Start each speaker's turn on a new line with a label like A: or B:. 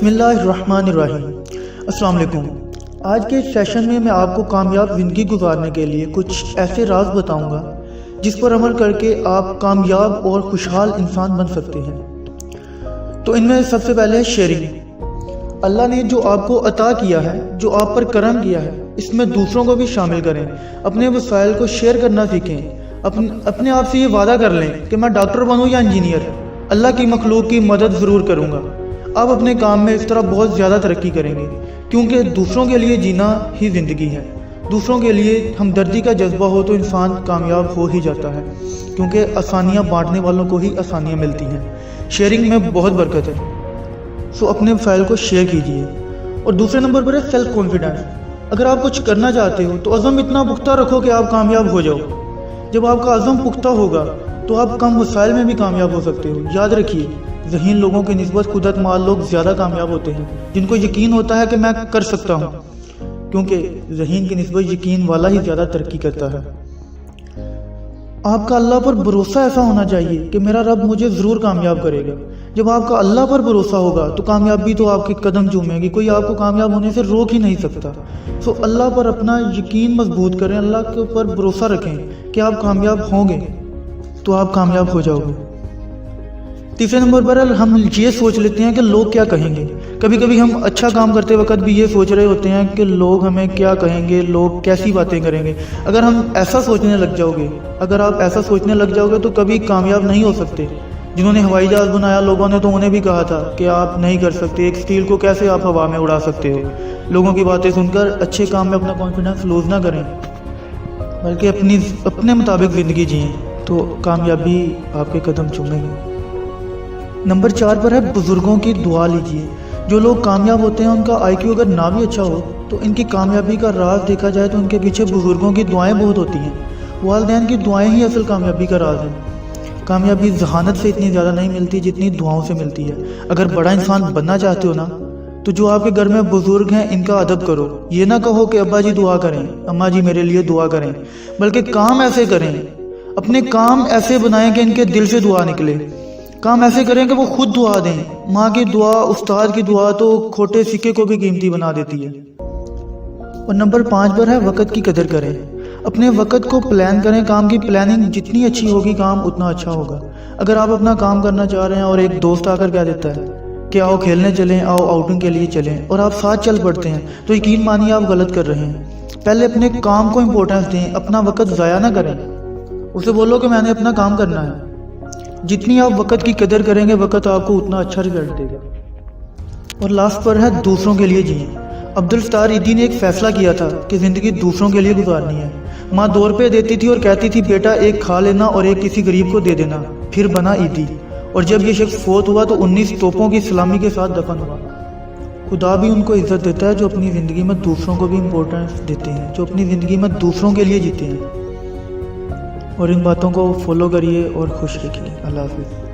A: بسم اللہ الرحمن الرحیم۔ السلام علیکم۔ آج کے سیشن میں آپ کو کامیاب زندگی گزارنے کے لیے کچھ ایسے راز بتاؤں گا جس پر عمل کر کے آپ کامیاب اور خوشحال انسان بن سکتے ہیں۔ تو ان میں سب سے پہلے ہے شیئرنگ۔ اللہ نے جو آپ کو عطا کیا ہے، جو آپ پر کرم کیا ہے، اس میں دوسروں کو بھی شامل کریں۔ اپنے وسائل کو شیئر کرنا سیکھیں۔ اپنے آپ سے یہ وعدہ کر لیں کہ میں ڈاکٹر بنوں یا انجینئر، اللہ کی مخلوق کی مدد ضرور کروں گا۔ آپ اپنے کام میں اس طرح بہت زیادہ ترقی کریں گے، کیونکہ دوسروں کے لیے جینا ہی زندگی ہے۔ دوسروں کے لیے ہمدردی کا جذبہ ہو تو انسان کامیاب ہو ہی جاتا ہے، کیونکہ آسانیاں بانٹنے والوں کو ہی آسانیاں ملتی ہیں۔ شیئرنگ میں بہت برکت ہے، سو اپنے فائل کو شیئر کیجیے۔ اور دوسرے نمبر پر ہے سیلف کانفیڈنس۔ اگر آپ کچھ کرنا چاہتے ہو تو عزم اتنا پختہ رکھو کہ آپ کامیاب ہو جاؤ۔ جب آپ کا عزم پختہ ہوگا تو آپ کم وسائل میں بھی کامیاب ہو سکتے ہو۔ یاد رکھیے، ذہین لوگوں کی نسبت قدرت مال لوگ زیادہ کامیاب ہوتے ہیں، جن کو یقین ہوتا ہے کہ میں کر سکتا ہوں، کیونکہ ذہین کی نسبت یقین والا ہی زیادہ ترقی کرتا ہے۔ آپ کا اللہ پر بھروسہ ایسا ہونا چاہیے کہ میرا رب مجھے ضرور کامیاب کرے گا۔ جب آپ کا اللہ پر بھروسہ ہوگا تو کامیابی تو آپ کے قدم چومے گی، کوئی آپ کو کامیاب ہونے سے روک ہی نہیں سکتا۔ سو اللہ پر اپنا یقین مضبوط کریں، اللہ کے اوپر بھروسہ رکھیں کہ آپ کامیاب ہوں گے تو آپ کامیاب ہو جاؤ گے۔ تیسرے نمبر پر ہم یہ سوچ لیتے ہیں کہ لوگ کیا کہیں گے۔ کبھی کبھی ہم اچھا کام کرتے وقت بھی یہ سوچ رہے ہوتے ہیں کہ لوگ ہمیں کیا کہیں گے، لوگ کیسی باتیں کریں گے۔ اگر آپ ایسا سوچنے لگ جاؤ گے تو کبھی کامیاب نہیں ہو سکتے۔ جنہوں نے ہوائی جہاز بنایا، لوگوں نے تو انہیں بھی کہا تھا کہ آپ نہیں کر سکتے، ایک اسٹیل کو کیسے آپ ہوا میں اڑا سکتے ہو۔ لوگوں کی باتیں سن کر اچھے کام میں اپنا کانفیڈنس لوز نہ کریں، بلکہ اپنے مطابق زندگی جئیں تو کامیابی آپ کے قدم چومے گی۔ نمبر 4 پر ہے بزرگوں کی دعا لیجیے۔ جو لوگ کامیاب ہوتے ہیں ان کا آئی کیو اگر نہ بھی اچھا ہو تو ان کی کامیابی کا راز دیکھا جائے تو ان کے پیچھے بزرگوں کی دعائیں بہت ہوتی ہیں۔ والدین کی دعائیں ہی اصل کامیابی کا راز ہیں۔ کامیابی ذہانت سے اتنی زیادہ نہیں ملتی جتنی دعاؤں سے ملتی ہے۔ اگر بڑا انسان بننا چاہتے ہو نا تو جو آپ کے گھر میں بزرگ ہیں ان کا ادب کرو۔ یہ نہ کہو کہ ابا جی دعا کریں، اماں جی میرے لیے دعا کریں، بلکہ کام ایسے کریں، اپنے کام ایسے بنائیں کہ ان کے دل سے دعا نکلے۔ کام ایسے کریں کہ وہ خود دعا دیں۔ ماں کی دعا، استاد کی دعا تو کھوٹے سکے کو بھی قیمتی بنا دیتی ہے۔ اور نمبر 5 پر ہے وقت کی قدر کریں۔ اپنے وقت کو پلان کریں۔ کام کی پلاننگ جتنی اچھی ہوگی کام اتنا اچھا ہوگا۔ اگر آپ اپنا کام کرنا چاہ رہے ہیں اور ایک دوست آ کر کہہ دیتا ہے کہ آؤ کھیلنے چلیں، آؤ آؤٹنگ کے لیے چلیں، اور آپ ساتھ چل پڑتے ہیں تو یقین مانیے آپ غلط کر رہے ہیں۔ پہلے اپنے کام کو امپورٹنس دیں، اپنا وقت ضائع نہ کریں۔ اسے بولو کہ میں نے اپنا کام کرنا ہے۔ جتنی آپ وقت کی قدر کریں گے وقت آپ کو اتنا اچھا رزلٹ دے گا۔ اور لاسٹ پر ہے دوسروں کے لیے جئیں۔ عبدالستار ایدی نے ایک فیصلہ کیا تھا کہ زندگی دوسروں کے لیے گزارنی ہے۔ ماں 2 روپے دیتی تھی اور کہتی تھی بیٹا ایک کھا لینا اور ایک کسی غریب کو دے دینا، پھر بنا ایدی۔ اور جب یہ شخص فوت ہوا تو 19 توپوں کی سلامی کے ساتھ دفن ہوا۔ خدا بھی ان کو عزت دیتا ہے جو اپنی زندگی میں دوسروں کو بھی امپورٹنس دیتے ہیں، جو اپنی زندگی میں دوسروں کے لیے جیتے ہیں۔ اور ان باتوں کو فالو کریے اور خوش رکھیے۔ اللہ حافظ۔